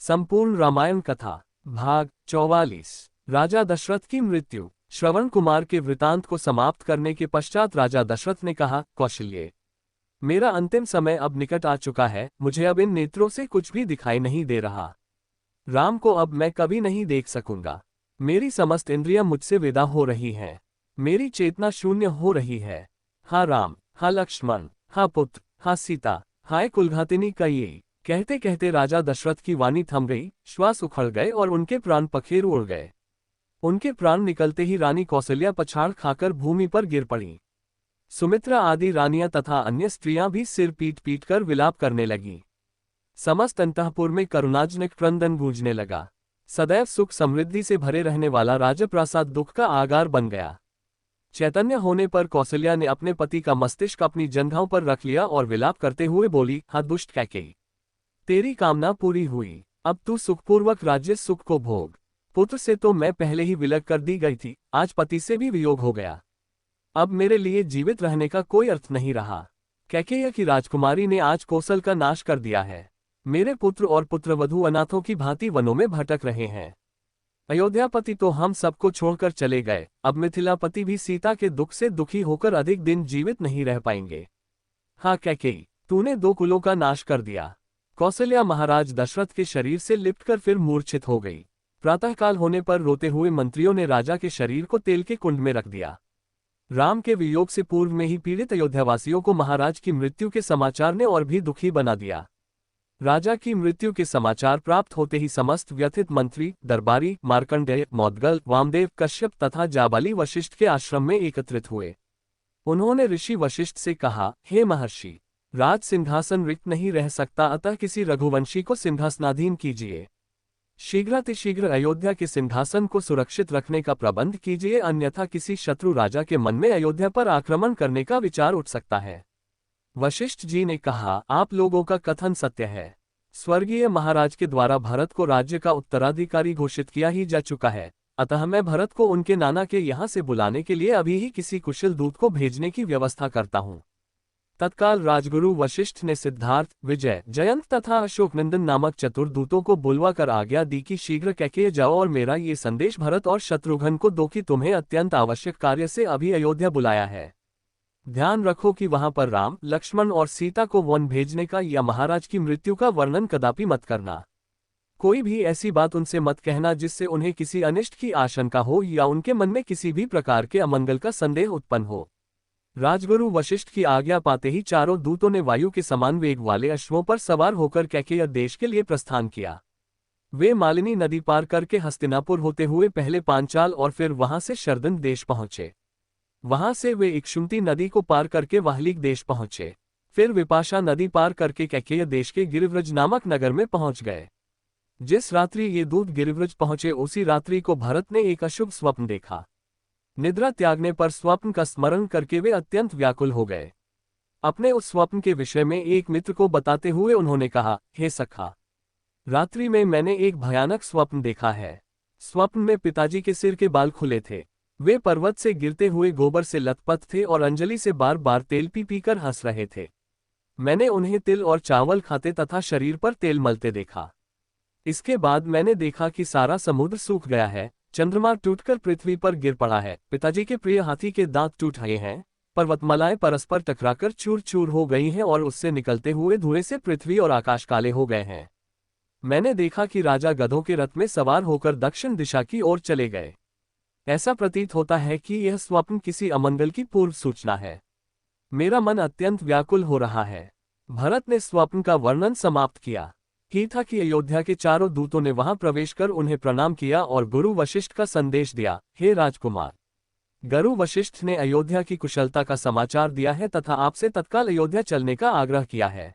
संपूर्ण रामायण कथा भाग 44। राजा दशरथ की मृत्यु। श्रवण कुमार के वृतांत को समाप्त करने के पश्चात राजा दशरथ ने कहा, कौशल्य, मेरा अंतिम समय अब निकट आ चुका है। मुझे अब इन नेत्रों से कुछ भी दिखाई नहीं दे रहा। राम को अब मैं कभी नहीं देख सकूंगा। मेरी समस्त इंद्रियां मुझसे विदा हो रही हैं। मेरी चेतना शून्य हो रही है। हा राम, हा लक्ष्मण, हा पुत्र, हा सीता, हाय कुलघातिनी कई। कहते कहते राजा दशरथ की वाणी थम गई, श्वास उखड़ गए और उनके प्राण पखेरु उड़ गए। उनके प्राण निकलते ही रानी कौसल्या पछाड़ खाकर भूमि पर गिर पड़ी। सुमित्रा आदि रानियां तथा अन्य स्त्रियां भी सिर पीट पीट कर विलाप करने लगीं। समस्त अंतःपुर में करुणाजनक क्रंदन गूंजने लगा। सदैव सुख समृद्धि से भरे रहने वाला राजप्रासाद दुख का आगार बन गया। चैतन्य होने पर कौसल्या ने अपने पति का मस्तिष्क अपनी जंघाओं पर रख लिया और विलाप करते हुए बोली, हा दुष्ट कैकेयी, तेरी कामना पूरी हुई। अब तू सुखपूर्वक राज्य सुख को भोग। पुत्र से तो मैं पहले ही विलग कर दी गई थी, आज पति से भी वियोग हो गया। अब मेरे लिए जीवित रहने का कोई अर्थ नहीं रहा। कैकेयी की राजकुमारी ने आज कौशल का नाश कर दिया है। मेरे पुत्र और पुत्रवधू अनाथों की भांति वनों में भटक रहे हैं। अयोध्यापति तो हम सबको छोड़कर चले गए, अब मिथिलापति भी सीता के दुख से दुखी होकर अधिक दिन जीवित नहीं रह पाएंगे। हाँ कैकेयी, तूने दो कुलों का नाश कर दिया। कौसल्या महाराज दशरथ के शरीर से लिपटकर फिर मूर्छित हो गई। प्रातःकाल होने पर रोते हुए मंत्रियों ने राजा के शरीर को तेल के कुंड में रख दिया। राम के वियोग से पूर्व में ही पीड़ित अयोध्यावासियों को महाराज की मृत्यु के समाचार ने और भी दुखी बना दिया। राजा की मृत्यु के समाचार प्राप्त होते ही समस्त व्यथित मंत्री, दरबारी, मार्कंडेय, मौद्गल, वामदेव, कश्यप तथा जाबाली वशिष्ठ के आश्रम में एकत्रित हुए। उन्होंने ऋषि वशिष्ठ से कहा, हे महर्षि, राज सिंहासन रिक्त नहीं रह सकता, अतः किसी रघुवंशी को सिंहासनाधीन कीजिए। शीघ्रातिशीघ्र अयोध्या के सिंहासन को सुरक्षित रखने का प्रबंध कीजिए, अन्यथा किसी शत्रु राजा के मन में अयोध्या पर आक्रमण करने का विचार उठ सकता है। वशिष्ठ जी ने कहा, आप लोगों का कथन सत्य है। स्वर्गीय महाराज के द्वारा भरत को राज्य का उत्तराधिकारी घोषित किया ही जा चुका है, अतः मैं भरत को उनके नाना के यहाँ से बुलाने के लिए अभी ही किसी कुशल दूत को भेजने की व्यवस्था करता हूँ। तत्काल राजगुरु वशिष्ठ ने सिद्धार्थ, विजय, जयंत तथा अशोकनंदन नामक चतुर्दूतों को बुलवा कर आज्ञा दी कि शीघ्र कैकेयी जाओ और मेरा ये संदेश भरत और शत्रुघ्न को दो कि तुम्हें अत्यंत आवश्यक कार्य से अभी अयोध्या बुलाया है। ध्यान रखो कि वहां पर राम, लक्ष्मण और सीता को वन भेजने का या महाराज की मृत्यु का वर्णन कदापि मत करना। कोई भी ऐसी बात उनसे मत कहना जिससे उन्हें किसी अनिष्ट की आशंका हो या उनके मन में किसी भी प्रकार के अमंगल का संदेह उत्पन्न हो। राजगुरु वशिष्ठ की आज्ञा पाते ही चारों दूतों ने वायु के समान वेग वाले अश्वों पर सवार होकर कैकेयी देश के लिए प्रस्थान किया। वे मालिनी नदी पार करके हस्तिनापुर होते हुए पहले पांचाल और फिर वहां से शरदन देश पहुंचे। वहां से वे इक्षुमती नदी को पार करके वाहलीक देश पहुंचे। फिर विपाशा नदी पार करके कैकेयी देश के गिरिव्रज नामक नगर में पहुंच गए। जिस रात्रि ये दूत गिरिव्रज पहुंचे उसी रात्रि को भरत ने एक अशुभ स्वप्न देखा। निद्रा त्यागने पर स्वप्न का स्मरण करके वे अत्यंत व्याकुल हो गए। अपने उस स्वप्न के विषय में एक मित्र को बताते हुए उन्होंने कहा, हे सखा, रात्रि में मैंने एक भयानक स्वप्न देखा है। स्वप्न में पिताजी के सिर के बाल खुले थे। वे पर्वत से गिरते हुए गोबर से लथपथ थे और अंजलि से बार बार तेल पी पीकर हंस रहे थे। मैंने उन्हें तिल और चावल खाते तथा शरीर पर तेल मलते देखा। इसके बाद मैंने देखा कि सारा समुद्र सूख गया है, चंद्रमा टूटकर पृथ्वी पर गिर पड़ा है, पिताजी के प्रिय हाथी के दांत टूट गए हैं, पर्वतमालाएं परस्पर टकराकर चूर चूर हो गई हैं और उससे निकलते हुए धुएं से पृथ्वी और आकाश काले हो गए हैं। मैंने देखा कि राजा गधों के रथ में सवार होकर दक्षिण दिशा की ओर चले गए। ऐसा प्रतीत होता है कि यह स्वप्न किसी अमंगल की पूर्व सूचना है। मेरा मन अत्यंत व्याकुल हो रहा है। भरत ने स्वप्न का वर्णन समाप्त किया। ही था कि अयोध्या के चारों दूतों ने वहां प्रवेश कर उन्हें प्रणाम किया और गुरु वशिष्ठ का संदेश दिया, हे राजकुमार, गुरु वशिष्ठ ने अयोध्या की कुशलता का समाचार दिया है तथा आपसे तत्काल अयोध्या चलने का आग्रह किया है।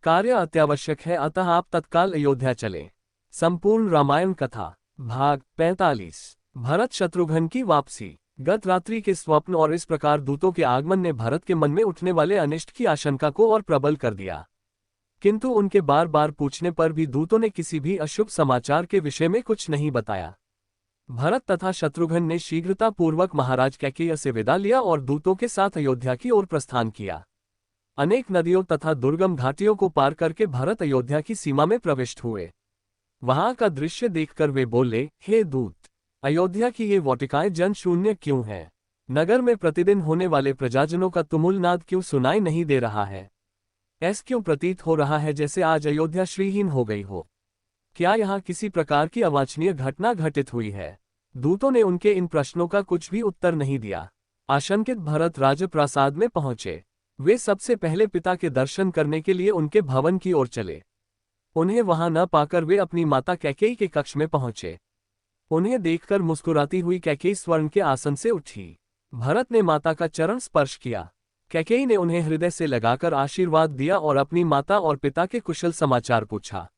कार्य अत्यावश्यक है, अतः आप तत्काल अयोध्या चलें। संपूर्ण रामायण कथा भाग 45। भरत शत्रुघ्न की वापसी। गत रात्रि के स्वप्न और इस प्रकार दूतों के आगमन ने भरत के मन में उठने वाले अनिष्ट की आशंका को और प्रबल कर दिया। किंतु उनके बार बार पूछने पर भी दूतों ने किसी भी अशुभ समाचार के विषय में कुछ नहीं बताया। भरत तथा शत्रुघ्न ने शीघ्रतापूर्वक महाराज कैकेयी से विदा लिया और दूतों के साथ अयोध्या की ओर प्रस्थान किया। अनेक नदियों तथा दुर्गम घाटियों को पार करके भरत अयोध्या की सीमा में प्रविष्ट हुए। वहां का दृश्य देखकर वे बोले, हे दूत, अयोध्या की ये वाटिकाएं जन शून्य क्यों है? नगर में प्रतिदिन होने वाले प्रजाजनों का तुमुल नाद क्यों सुनाई नहीं दे रहा है? ऐसा क्यों प्रतीत हो रहा है जैसे आज अयोध्या श्रीहीन हो गई हो? क्या यहाँ किसी प्रकार की अवांछनीय घटना घटित हुई है? दूतों ने उनके इन प्रश्नों का कुछ भी उत्तर नहीं दिया। आशंकित भरत राजप्रासाद में पहुंचे। वे सबसे पहले पिता के दर्शन करने के लिए उनके भवन की ओर चले। उन्हें वहां न पाकर वे अपनी माता कैकेयी के कक्ष में पहुंचे। उन्हें देखकर मुस्कुराती हुई कैकेयी स्वर्ण के आसन से उठी। भरत ने माता का चरण स्पर्श किया। कैकेयी ने उन्हें हृदय से लगाकर आशीर्वाद दिया और अपनी माता और पिता के कुशल समाचार पूछा।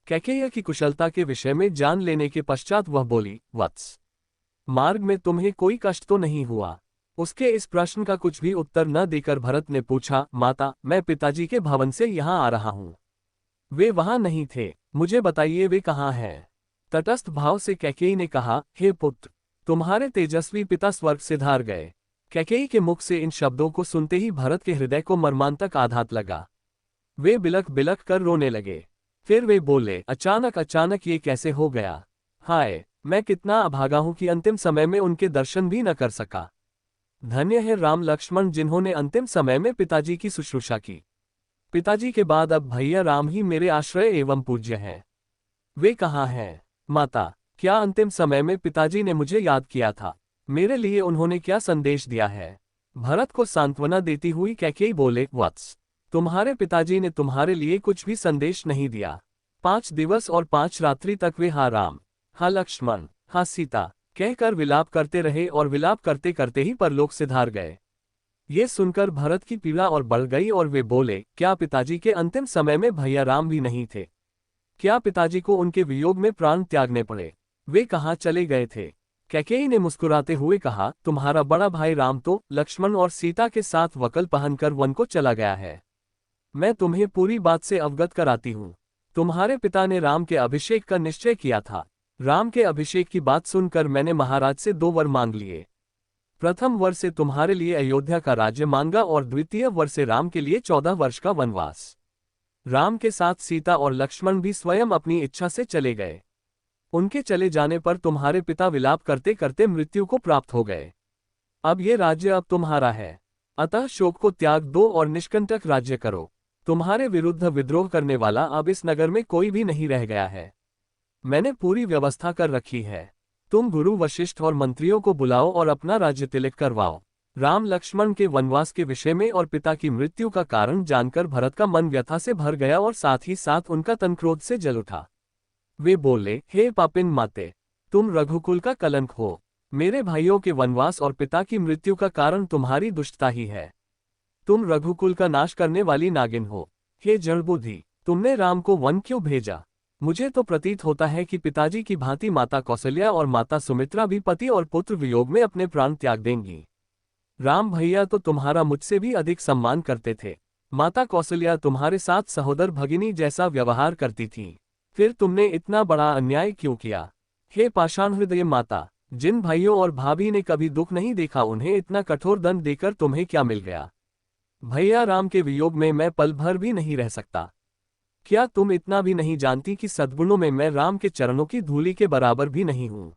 कैकेयी की कुशलता के विषय में जान लेने के पश्चात वह बोली, वत्स, मार्ग में तुम्हें कोई कष्ट तो नहीं हुआ? उसके इस प्रश्न का कुछ भी उत्तर न देकर भरत ने पूछा, माता, मैं पिताजी के भवन से यहाँ आ रहा हूँ। वे वहां नहीं थे, मुझे बताइए वे कहाँ हैं? तटस्थ भाव से कैकेयी ने कहा, हे पुत्र, तुम्हारे तेजस्वी पिता स्वर्ग से धार गए। कैकेयी के मुख से इन शब्दों को सुनते ही भरत के हृदय को मर्मांतक आघात लगा। वे बिलख बिलख कर रोने लगे। फिर वे बोले, अचानक ये कैसे हो गया? हाय, मैं कितना अभागा हूं कि अंतिम समय में उनके दर्शन भी न कर सका। धन्य है राम लक्ष्मण जिन्होंने अंतिम समय में पिताजी की शुश्रूषा की। पिताजी के बाद अब भैया राम ही मेरे आश्रय एवं पूज्य हैं। वे कहाँ हैं? माता, क्या अंतिम समय में पिताजी ने मुझे याद किया था? मेरे लिए उन्होंने क्या संदेश दिया है? भरत को सांत्वना देती हुई कैकेयी बोले, वत्स, तुम्हारे पिताजी ने तुम्हारे लिए कुछ भी संदेश नहीं दिया। 5 दिवस और 5 रात्रि तक वे हा राम, हा लक्ष्मण, हा सीता कहकर विलाप करते रहे और विलाप करते करते ही परलोक से धार गए। ये सुनकर भरत की पीड़ा और बढ़ गई और वे बोले, क्या पिताजी के अंतिम समय में भैया राम भी नहीं थे? क्या पिताजी को उनके वियोग में प्राण त्यागने पड़े? वे कहाँ चले गए थे? कैकेयी ने मुस्कुराते हुए कहा, तुम्हारा बड़ा भाई राम तो लक्ष्मण और सीता के साथ वकल पहनकर वन को चला गया है। मैं तुम्हें पूरी बात से अवगत कराती हूँ। तुम्हारे पिता ने राम के अभिषेक का निश्चय किया था। राम के अभिषेक की बात सुनकर मैंने महाराज से 2 वर मांग लिए। प्रथम वर से तुम्हारे लिए अयोध्या का राज्य मांगा और द्वितीय वर से राम के लिए 14 वर्ष का वनवास। राम के साथ सीता और लक्ष्मण भी स्वयं अपनी इच्छा से चले गए। उनके चले जाने पर तुम्हारे पिता विलाप करते करते मृत्यु को प्राप्त हो गए। अब ये राज्य अब तुम्हारा है, अतः शोक को त्याग दो और निष्कंटक राज्य करो। तुम्हारे विरुद्ध विद्रोह करने वाला अब इस नगर में कोई भी नहीं रह गया है। मैंने पूरी व्यवस्था कर रखी है। तुम गुरु वशिष्ठ और मंत्रियों को बुलाओ और अपना राज्य तिलक करवाओ। राम लक्ष्मण के वनवास के विषय में और पिता की मृत्यु का कारण जानकर भरत का मन व्यथा से भर गया और साथ ही साथ उनका तन क्रोध से जल उठा। वे बोले, हे पापिन माते, तुम रघुकुल का कलंक हो। मेरे भाइयों के वनवास और पिता की मृत्यु का कारण तुम्हारी दुष्टता ही है। तुम रघुकुल का नाश करने वाली नागिन हो। हे जड़बुद्धि, तुमने राम को वन क्यों भेजा? मुझे तो प्रतीत होता है कि पिताजी की भांति माता कौशल्या और माता सुमित्रा भी पति और पुत्र वियोग में अपने प्राण त्याग देंगी। राम भैया तो तुम्हारा मुझसे भी अधिक सम्मान करते थे। माता कौशल्या तुम्हारे साथ सहोदर भगिनी जैसा व्यवहार करती थी। फिर तुमने इतना बड़ा अन्याय क्यों किया? हे पाषाण हृदय माता, जिन भाइयों और भाभी ने कभी दुख नहीं देखा उन्हें इतना कठोर दंड देकर तुम्हें क्या मिल गया? भैया राम के वियोग में मैं पल भर भी नहीं रह सकता। क्या तुम इतना भी नहीं जानती कि सद्गुणों में मैं राम के चरणों की धूलि के बराबर भी नहीं हूं?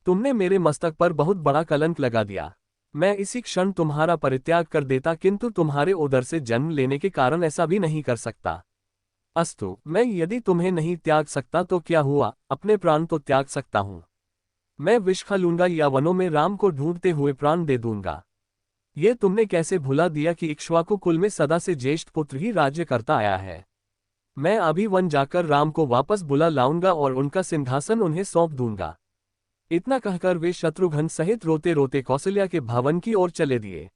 तुमने मेरे मस्तक पर बहुत बड़ा कलंक लगा दिया। मैं इसी क्षण तुम्हारा परित्याग कर देता, किंतु तुम्हारे उदर से जन्म लेने के कारण ऐसा भी नहीं कर सकता। अस्तु, मैं यदि तुम्हें नहीं त्याग सकता तो क्या हुआ, अपने प्राण तो त्याग सकता हूं। मैं विष खा लूंगा या वनों में राम को ढूंढते हुए प्राण दे दूंगा। ये तुमने कैसे भुला दिया कि इक्ष्वाकु कुल में सदा से ज्येष्ठ पुत्र ही राज्य करता आया है। मैं अभी वन जाकर राम को वापस बुला लाऊंगा और उनका सिंहासन उन्हें सौंप दूंगा। इतना कहकर वे शत्रुघ्न सहित रोते रोते कौशल्या के भवन की ओर चले दिए।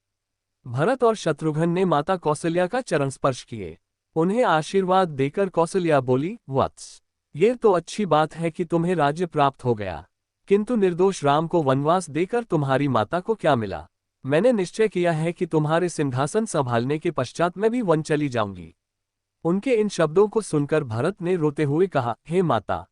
भरत और शत्रुघ्न ने माता कौशल्या का चरण स्पर्श किए। उन्हें आशीर्वाद देकर कौशल्या बोली, वत्स, ये तो अच्छी बात है कि तुम्हें राज्य प्राप्त हो गया, किंतु निर्दोष राम को वनवास देकर तुम्हारी माता को क्या मिला? मैंने निश्चय किया है कि तुम्हारे सिंहासन संभालने के पश्चात मैं भी वन चली जाऊंगी। उनके इन शब्दों को सुनकर भरत ने रोते हुए कहा, हे माता,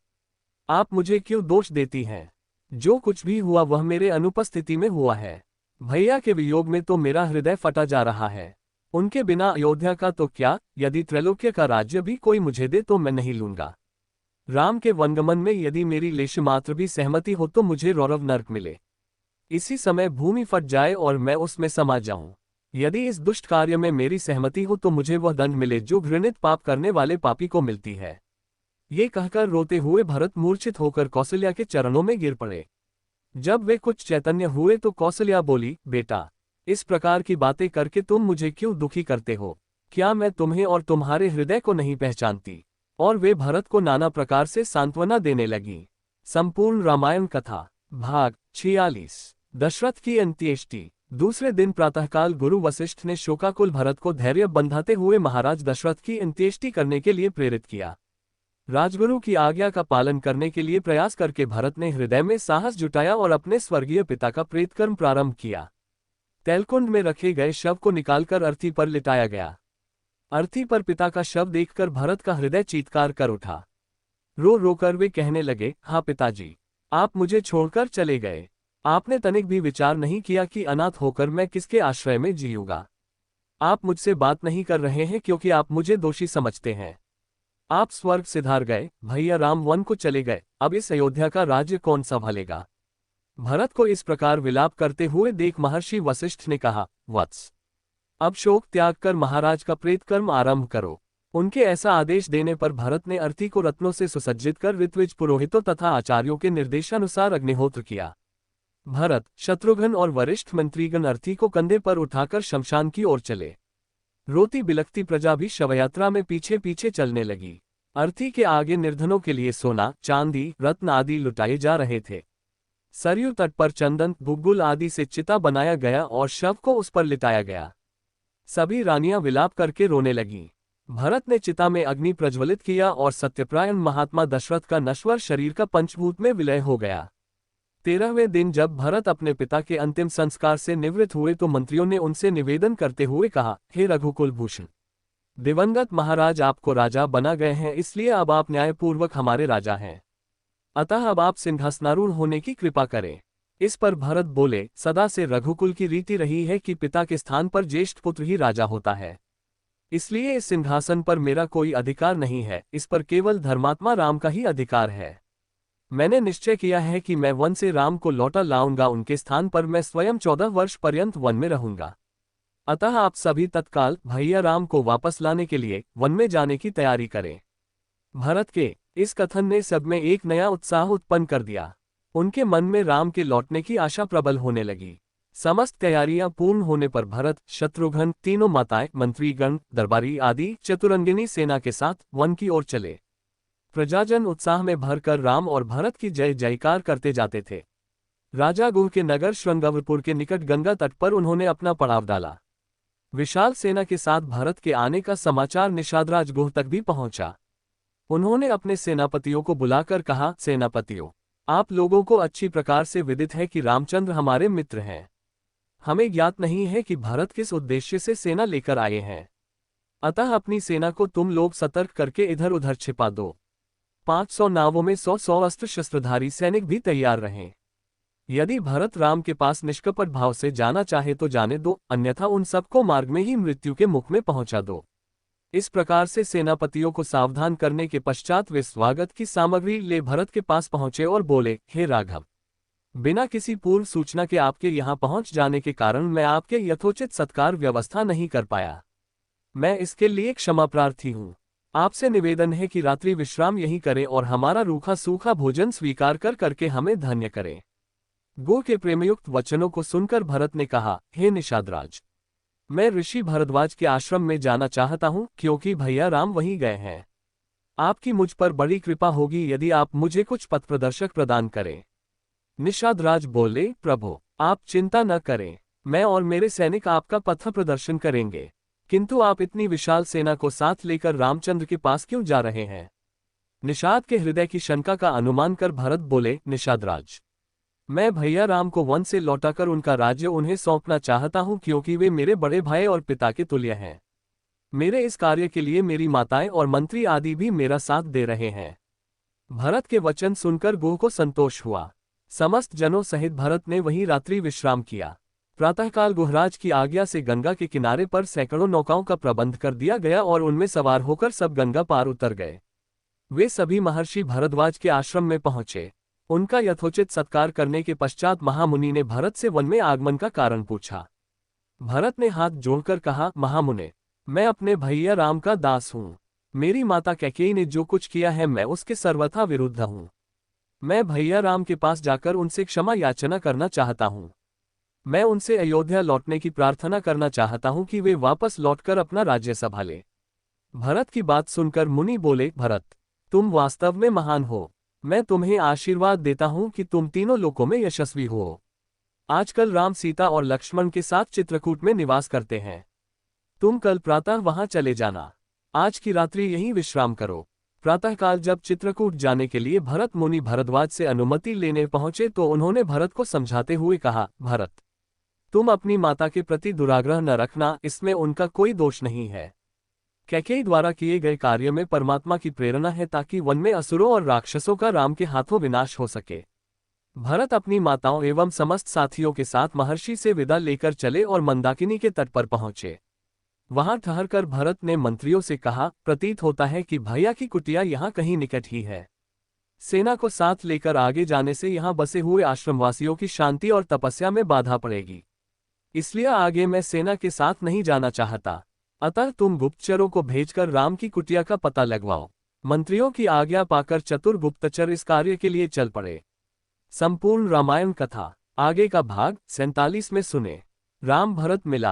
आप मुझे क्यों दोष देती हैं? जो कुछ भी हुआ वह मेरे अनुपस्थिति में हुआ है। भैया के वियोग में तो मेरा हृदय फटा जा रहा है। उनके बिना अयोध्या का तो क्या, यदि त्रैलोक्य का राज्य भी कोई मुझे दे तो मैं नहीं लूंगा। राम के वनगमन में यदि मेरी लेश मात्र भी सहमति हो तो मुझे रौरव नर्क मिले। इसी समय भूमि फट जाए और मैं उसमें समा जाऊं। यदि इस दुष्ट कार्य में मेरी सहमति हो तो मुझे वह दंड मिले जो घृणित पाप करने वाले पापी को मिलती है। ये कहकर रोते हुए भरत मूर्छित होकर कौशल्या के चरणों में गिर पड़े। जब वे कुछ चैतन्य हुए तो कौशल्या बोली, बेटा, इस प्रकार की बातें करके तुम मुझे क्यों दुखी करते हो? क्या मैं तुम्हें और तुम्हारे हृदय को नहीं पहचानती? और वे भरत को नाना प्रकार से सांत्वना देने लगी। संपूर्ण रामायण कथा भाग 46। दशरथ की अंत्येष्टि। दूसरे दिन प्रातःकाल गुरु वशिष्ठ ने शोकाकुल भरत को धैर्य बंधाते हुए महाराज दशरथ की अंत्येष्टि करने के लिए प्रेरित किया। राजगुरु की आज्ञा का पालन करने के लिए प्रयास करके भरत ने हृदय में साहस जुटाया और अपने स्वर्गीय पिता का प्रेतकर्म प्रारंभ किया। तैलकुंड में रखे गए शव को निकालकर अर्थी पर लिटाया गया। अर्थी पर पिता का शव देखकर भरत का हृदय चीत्कार कर उठा। रो रोकर वे कहने लगे, हाँ पिताजी, आप मुझे छोड़कर चले गए। आपने तनिक भी विचार नहीं किया कि अनाथ होकर मैं किसके आश्रय में जीऊंगा। आप मुझसे बात नहीं कर रहे हैं क्योंकि आप मुझे दोषी समझते हैं। आप स्वर्ग सिधार गए, भैया राम वन को चले गए, अब इस अयोध्या का राज्य कौन संभालेगा? भरत को इस प्रकार विलाप करते हुए देख महर्षि वशिष्ठ ने कहा, वत्स, अब शोक त्याग कर महाराज का प्रेतकर्म आरंभ करो। उनके ऐसा आदेश देने पर भरत ने अर्थी को रत्नों से सुसज्जित कर ऋत्विज पुरोहितों तथा आचार्यों के निर्देशानुसार अग्निहोत्र किया। भरत, शत्रुघ्न और वरिष्ठ मंत्रीगण अर्थी को कंधे पर उठाकर शमशान की ओर चले। रोती बिलखती प्रजा भी शवयात्रा में पीछे पीछे चलने लगी। अर्थी के आगे निर्धनों के लिए सोना, चांदी, रत्न आदि लुटाए जा रहे थे। सरयू तट पर चंदन, गुग्गुल आदि से चिता बनाया गया और शव को उस पर लिटाया गया। सभी रानियां विलाप करके रोने लगीं। भरत ने चिता में अग्नि प्रज्वलित किया और सत्यप्रायण महात्मा दशरथ का नश्वर शरीर का पंचभूत में विलय हो गया। 13वें दिन जब भरत अपने पिता के अंतिम संस्कार से निवृत्त हुए तो मंत्रियों ने उनसे निवेदन करते हुए कहा, हे रघुकुल भूषण, दिवंगत महाराज आपको राजा बना गए हैं, इसलिए अब आप न्यायपूर्वक हमारे राजा हैं। अतः अब आप सिंहासनारूढ़ होने की कृपा करें। इस पर भरत बोले, सदा से रघुकुल की रीति रही है कि पिता के स्थान पर ज्येष्ठ पुत्र ही राजा होता है, इसलिए इस सिंहासन पर मेरा कोई अधिकार नहीं है, इस पर केवल धर्मात्मा राम का ही अधिकार है। मैंने निश्चय किया है कि मैं वन से राम को लौटा लाऊंगा, उनके स्थान पर मैं स्वयं 14 वर्ष पर्यंत वन में रहूंगा। अतः आप सभी तत्काल भैया राम को वापस लाने के लिए वन में जाने की तैयारी करें। भरत के इस कथन ने सब में एक नया उत्साह उत्पन्न कर दिया। उनके मन में राम के लौटने की आशा प्रबल होने लगी। समस्त तैयारियां पूर्ण होने पर भरत, शत्रुघ्न, तीनों माताएं, मंत्रीगण, दरबारी आदि चतुरंगिनी सेना के साथ वन की ओर चले। प्रजाजन उत्साह में भरकर राम और भरत की जय जयकार करते जाते थे। राजा गुह के नगर श्रृंगवरपुर के निकट गंगा तट पर उन्होंने अपना पड़ाव डाला। विशाल सेना के साथ भरत के आने का समाचार निषादराज गुह तक भी पहुंचा। उन्होंने अपने सेनापतियों को बुलाकर कहा, सेनापतियों, आप लोगों को अच्छी प्रकार से विदित है कि रामचंद्र हमारे मित्र हैं। हमें ज्ञात नहीं है कि भरत किस उद्देश्य से सेना लेकर आए हैं। अतः अपनी सेना को तुम लोग सतर्क करके इधर उधर छिपा दो। 500 नावों में 100 अस्त्र शस्त्रधारी सैनिक भी तैयार रहें। यदि भरत राम के पास निष्कपट भाव से जाना चाहे तो जाने दो, अन्यथा उन सबको मार्ग में ही मृत्यु के मुख में पहुंचा दो। इस प्रकार से सेनापतियों को सावधान करने के पश्चात वे स्वागत की सामग्री ले भरत के पास पहुंचे और बोले, हे राघव, बिना किसी पूर्व सूचना के आपके यहाँ पहुंच जाने के कारण मैं आपके यथोचित सत्कार व्यवस्था नहीं कर पाया। मैं इसके लिए क्षमा प्रार्थी हूँ। आपसे निवेदन है कि रात्रि विश्राम यहीं करें और हमारा रूखा सूखा भोजन स्वीकार कर करके हमें धन्य करें। गो के प्रेमयुक्त वचनों को सुनकर भरत ने कहा, हे निषादराज, मैं ऋषि भरद्वाज के आश्रम में जाना चाहता हूं क्योंकि भैया राम वहीं गए हैं। आपकी मुझ पर बड़ी कृपा होगी यदि आप मुझे कुछ पथ प्रदर्शक प्रदान करें। निषादराज बोले, प्रभु आप चिंता न करें, मैं और मेरे सैनिक आपका पथ प्रदर्शन करेंगे, किंतु आप इतनी विशाल सेना को साथ लेकर रामचंद्र के पास क्यों जा रहे हैं? निषाद के हृदय की शंका का अनुमान कर भरत बोले, निषादराज, मैं भैया राम को वन से लौटाकर उनका राज्य उन्हें सौंपना चाहता हूं क्योंकि वे मेरे बड़े भाई और पिता के तुल्य हैं। मेरे इस कार्य के लिए मेरी माताएं और मंत्री आदि भी मेरा साथ दे रहे हैं। भरत के वचन सुनकर गोह को संतोष हुआ। समस्त जनों सहित भरत ने वहीं रात्रि विश्राम किया। प्रातःकाल गुहराज की आज्ञा से गंगा के किनारे पर सैकड़ों नौकाओं का प्रबंध कर दिया गया और उनमें सवार होकर सब गंगा पार उतर गए। वे सभी महर्षि भरद्वाज के आश्रम में पहुंचे। उनका यथोचित सत्कार करने के पश्चात महामुनि ने भरत से वन में आगमन का कारण पूछा। भरत ने हाथ जोड़कर कहा, महामुने, मैं अपने भैया राम का दास हूँ। मेरी माता कैकेयी ने जो कुछ किया है मैं उसके सर्वथा विरुद्ध हूँ। मैं भैया राम के पास जाकर उनसे क्षमा याचना करना चाहता हूँ। मैं उनसे अयोध्या लौटने की प्रार्थना करना चाहता हूँ कि वे वापस लौटकर अपना राज्य संभालें। भरत की बात सुनकर मुनि बोले, भरत, तुम वास्तव में महान हो। मैं तुम्हें आशीर्वाद देता हूँ कि तुम तीनों लोकों में यशस्वी हो। आजकल राम, सीता और लक्ष्मण के साथ चित्रकूट में निवास करते हैं। तुम कल प्रातः वहां चले जाना। आज की रात्रि यहीं विश्राम करो। प्रातःकाल जब चित्रकूट जाने के लिए भरत मुनि भरद्वाज से अनुमति लेने पहुंचे तो उन्होंने भरत को समझाते हुए कहा, भरत, तुम अपनी माता के प्रति दुराग्रह न रखना, इसमें उनका कोई दोष नहीं है। कैकेयी द्वारा किए गए कार्य में परमात्मा की प्रेरणा है ताकि वन में असुरों और राक्षसों का राम के हाथों विनाश हो सके। भरत अपनी माताओं एवं समस्त साथियों के साथ महर्षि से विदा लेकर चले और मंदाकिनी के तट पर पहुंचे। वहां ठहरकर भरत ने मंत्रियों से कहा, प्रतीत होता है कि भैया की कुटिया यहाँ कहीं निकट ही है। सेना को साथ लेकर आगे जाने से यहाँ बसे हुए आश्रमवासियों की शांति और तपस्या में बाधा पड़ेगी। इसलिए आगे मैं सेना के साथ नहीं जाना चाहता। अतः तुम गुप्तचरों को भेजकर राम की कुटिया का पता लगवाओ। मंत्रियों की आज्ञा पाकर चतुर गुप्तचर इस कार्य के लिए चल पड़े। संपूर्ण रामायण कथा आगे का भाग 47 में सुने। राम भरत मिला।